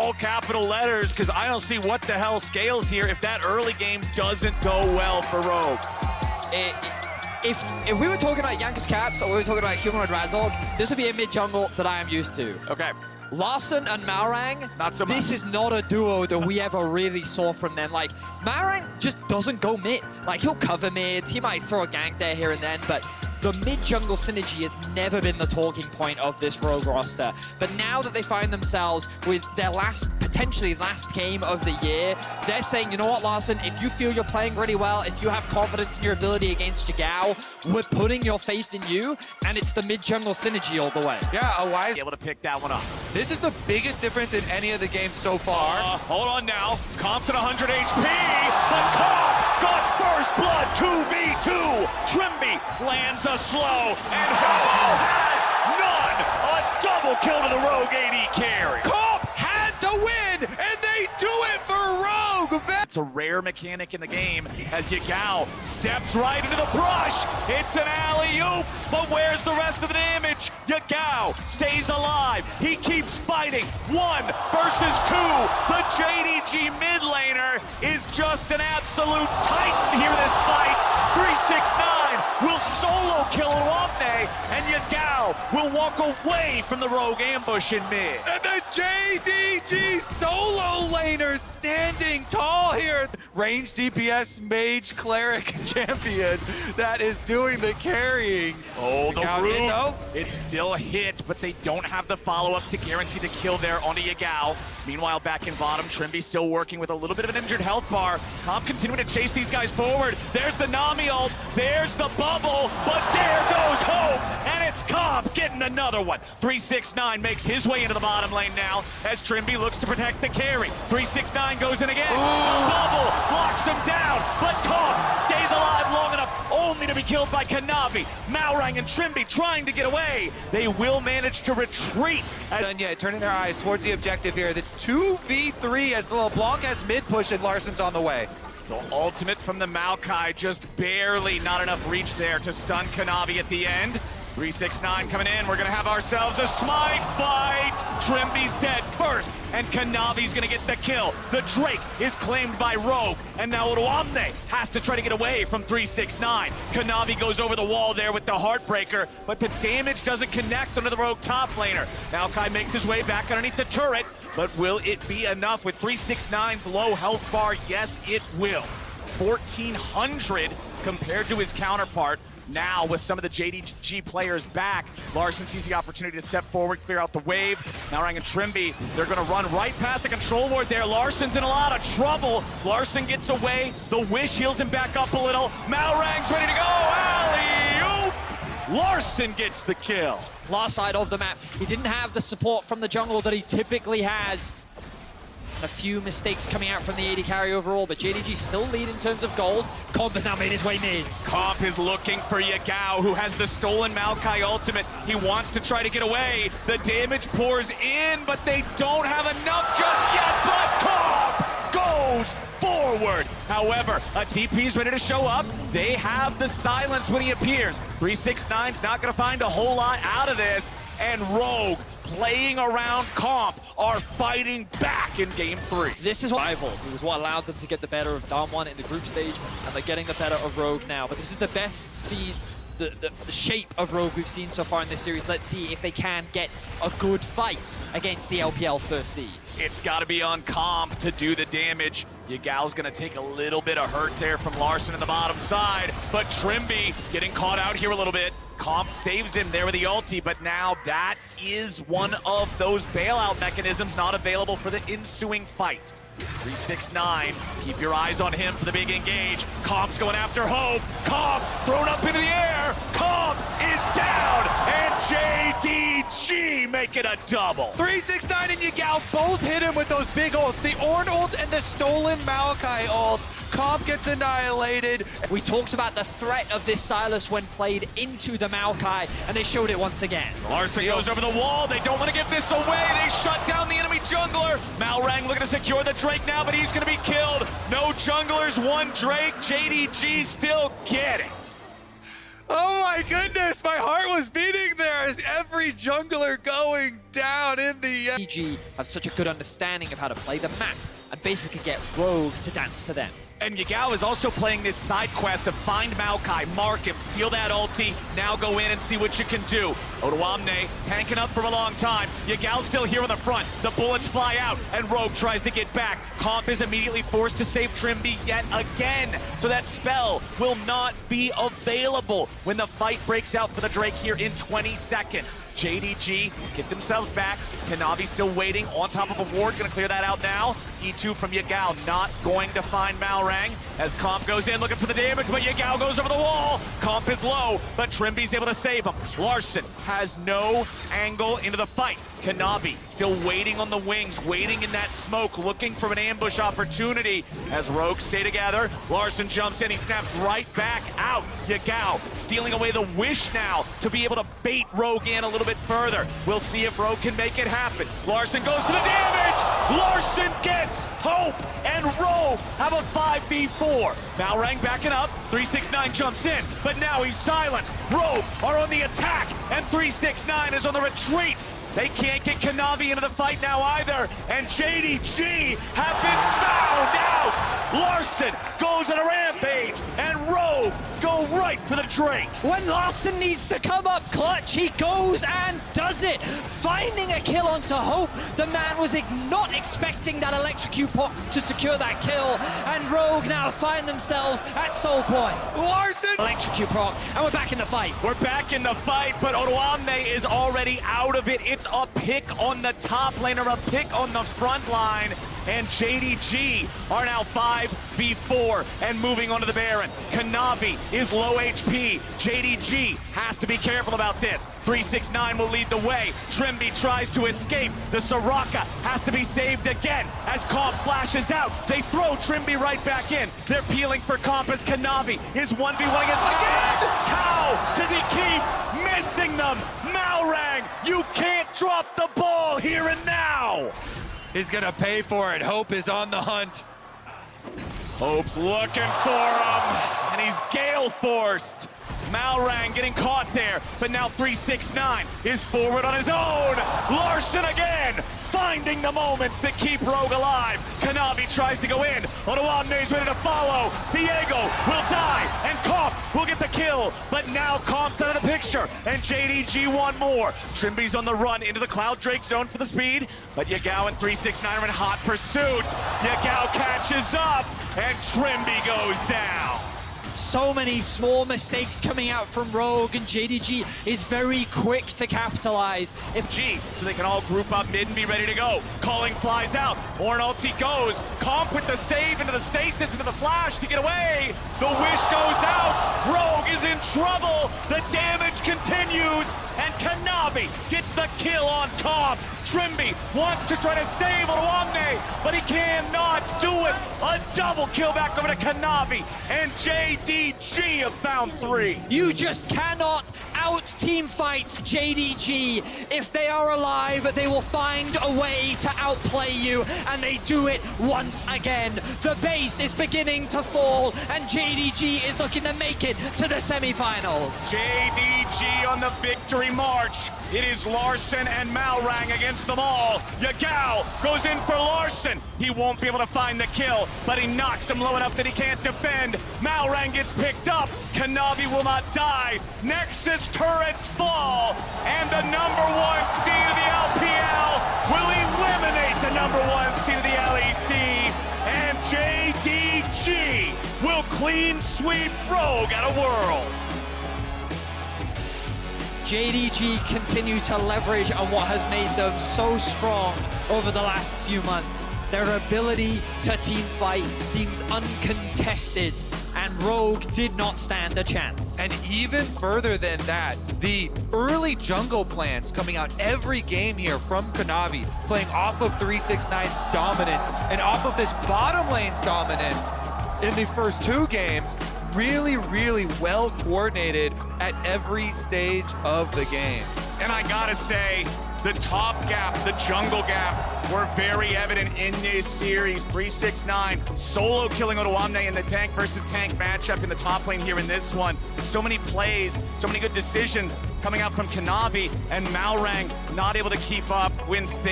all capital letters, because I don't see what the hell scales here if that early game doesn't go well for Rogue. If we were talking about Youngest Caps or we were talking about Humanoid Razorg, this would be a mid-jungle that I am used to. Okay. Larson and Malrang, not so much. This is not a duo that we ever really saw from them. Like, Malrang just doesn't go mid. Like, he'll cover mid, he might throw a gank there here and then, but the mid-jungle synergy has never been the talking point of this Rogue roster. But now that they find themselves with their potentially last game of the year, they're saying, you know what, Larson, if you feel you're playing really well, if you have confidence in your ability against Jagao, we're putting your faith in you, and it's the mid-jungle synergy all the way. Yeah, a wise. Able to pick that one up. This is the biggest difference in any of the games so far. Hold on now. Comp's at 100 HP, but Comp got first blood 2v2. Trimby lands a slow, and Hobo has none. A double kill to the Rogue AD carry. Comp had to win, and they do it for Rogue. It's a rare mechanic in the game as Yagao steps right into the brush. It's an alley-oop, but where's the rest of the damage? Yagao stays alive. He keeps fighting. 1 versus 2. The JDG mid laner is just an absolute titan here in this fight. 369 will solo kill Wapne, and Yagao will walk away from the Rogue ambush in mid. And the JDG solo laner standing tall here. Range DPS mage cleric champion that is doing the carrying. Oh, the Count in, though. root. It's still a hit, but they don't have the follow-up to guarantee the kill there onto Yagao. Meanwhile, back in bottom, Trimby still working with a little bit of an injured health bar. Comp continuing to chase these guys forward. There's the Nami ult, there's the bubble, but there goes Hope, and it's Comp getting another one. 369 makes his way into the bottom lane now as Trimby looks to protect the carry. 369 goes in again. The bubble locks him down, but Comp stays alive long enough only to be killed by Kanavi. Malrang and Trimby trying to get away. They will manage to retreat. Done yet, turning their eyes towards the objective here. That's 2v3 as the LeBlanc has mid push and Larson's on the way. The ultimate from the Maokai, just barely not enough reach there to stun Kanavi at the end. 369 coming in, we're gonna have ourselves a smite fight. Trimby's dead first, and Kanavi's gonna get the kill. The Drake is claimed by Rogue, and now Oruamne has to try to get away from 369. Kanavi goes over the wall there with the Heartbreaker, but the damage doesn't connect under the Rogue top laner. Maokai makes his way back underneath the turret, but will it be enough with 369's low health bar? Yes, it will. 1,400 compared to his counterpart. Now, with some of the JDG players back, Larson sees the opportunity to step forward, clear out the wave. Malrang and Trimby, they're going to run right past the control ward there. Larson's in a lot of trouble. Larson gets away. The Wish heals him back up a little. Malrang's ready to go. Alley-oop! Larson gets the kill. Last side of the map, he didn't have the support from the jungle that he typically has. A few mistakes coming out from the AD carry overall, but JDG still lead in terms of gold. Comp has now made his way mid. Comp is looking for Yagao, who has the stolen Maokai ultimate. He wants to try to get away. The damage pours in, but they don't have enough just yet, but Comp goes forward. However, a TP is ready to show up. They have the silence when he appears. 369's not going to find a whole lot out of this, and Rogue, playing around Comp, are fighting back in game 3. This is what rivaled. It was what allowed them to get the better of Damwon in the group stage, and they're getting the better of Rogue now. But this is the best seed, the shape of Rogue we've seen so far in this series. Let's see if they can get a good fight against the LPL first seed. It's got to be on Comp to do the damage. Yagao's going to take a little bit of hurt there from Larson in the bottom side, but Trimby getting caught out here a little bit. Comp saves him there with the ulti, but now that is one of those bailout mechanisms not available for the ensuing fight. 369, keep your eyes on him for the big engage. Comp's going after Hope. Comp thrown up into the air. Comp is down, and JDG make it a double. 369 and Yagao both hit him with those big ults. The Ornn ult and the stolen Maokai ult. Comp gets annihilated. We talked about the threat of this Sylas when played into the Maokai, and they showed it once again. Larson goes over the wall. They don't want to give this away. They shut down the enemy jungler. Malrang looking to secure the Drake now, but he's going to be killed. No junglers, one Drake. JDG still get it. Oh my goodness, my heart was beating there as every jungler going down in the end. EG have such a good understanding of how to play the map and basically get Rogue to dance to them. And Yagao is also playing this side quest to find Maokai, mark him, steal that ulti, now go in and see what you can do. Odoamne tanking up for a long time. Yagao's still here on the front. The bullets fly out, and Rogue tries to get back. Comp is immediately forced to save Trimby yet again, so that spell will not be available when the fight breaks out for the Drake here in 20 seconds. JDG get themselves back. Kanavi still waiting on top of a ward, gonna clear that out now. E2 from Yagao not going to find Malrang as Comp goes in looking for the damage, but Yagao goes over the wall. Comp is low, but Trimby's able to save him. Larson has no angle into the fight. Kanavi still waiting on the wings, waiting in that smoke, looking for an ambush opportunity as Rogue stay together. Larson jumps in, he snaps right back out. Yagao stealing away the wish now to be able to bait Rogue in a little bit further. We'll see if Rogue can make it happen. Larson goes for the damage! Larson gets hope, and Rogue have a 5v4. Malrang backing up, 369 jumps in, but now he's silenced. Rogue are on the attack, and 369 is on the retreat. They can't get Kanavi into the fight now either, and JDG have been found out! Larson goes on a rampage, and Rogue go right for the Drake. When Larson needs to come up clutch, he goes and does it. Finding a kill onto Hope. The man was not expecting that electrocute pot to secure that kill, and Rogue now find themselves at Soul Point. Larson! Electrocute proc, and we're back in the fight. We're back in the fight, but Odoamne is already out of it. It's a pick on the top lane, or a pick on the front line, and JDG are now 5v4 and moving onto the Baron. Kanavi is low HP. JDG has to be careful about this. 369 will lead the way. Trimby tries to escape. The Soraka has to be saved again as Comp flashes out. They throw Trimby right back in. They're peeling for Comp as Kanavi is 1v1 against again. How does he keep missing them? Malrang, you can't drop the ball here and now. He's gonna pay for it. Hope is on the hunt. Hope's looking for him, and he's gale forced. Malrang getting caught there, but now 369 is forward on his own. Larson again, finding the moments that keep Rogue alive. Kanavi tries to go in. Odoamne's ready to follow. Diego will die, and Comp will get the kill. But now Comp's out of the picture, and JDG one more. Trimby's on the run into the Cloud Drake zone for the speed, but Yagao and 369 are in hot pursuit. Yagao catches up, and Trimby goes down. So many small mistakes coming out from Rogue, and JDG is very quick to capitalize. If G, so they can all group up mid and be ready to go. Calling flies out. Orn ulti goes. Comp with the save into the stasis, into the flash to get away. The wish goes out. Rogue is in trouble. The damage continues, and Kanavi gets the kill on Comp. Trimby wants to try to save Odoamne, but he cannot do it. A double kill back over to Kanavi, and JDG have found 3. You just cannot out-team fight JDG. If they are alive, they will find a way to outplay you, and they do it once again. The base is beginning to fall, and JDG is looking to make it to the semifinals. JDG on the victory march. It is Larson and Malrang against them all. Yagao goes in for Larson. He won't be able to find the kill, but he knocks him low enough that he can't defend. Malrang gets picked up. Kanavi will not die. Nexus turrets fall, and the #1 seed of the LPL will eliminate the #1 seed of the LEC, and JDG will clean sweep Rogue out of Worlds. JDG continue to leverage on what has made them so strong over the last few months. Their ability to team fight seems uncontested, and Rogue did not stand a chance. And even further than that, the early jungle plans coming out every game here from Kanavi, playing off of 369's dominance and off of this bottom lane's dominance in the first 2 games, really well coordinated at every stage of the game. And I gotta say, The top gap, the jungle gap, were very evident in this series. 369 solo killing Odoamne in the tank versus tank matchup in the top lane here in this one. So many plays, so many good decisions coming out from Kanavi, and Malrang not able to keep up when things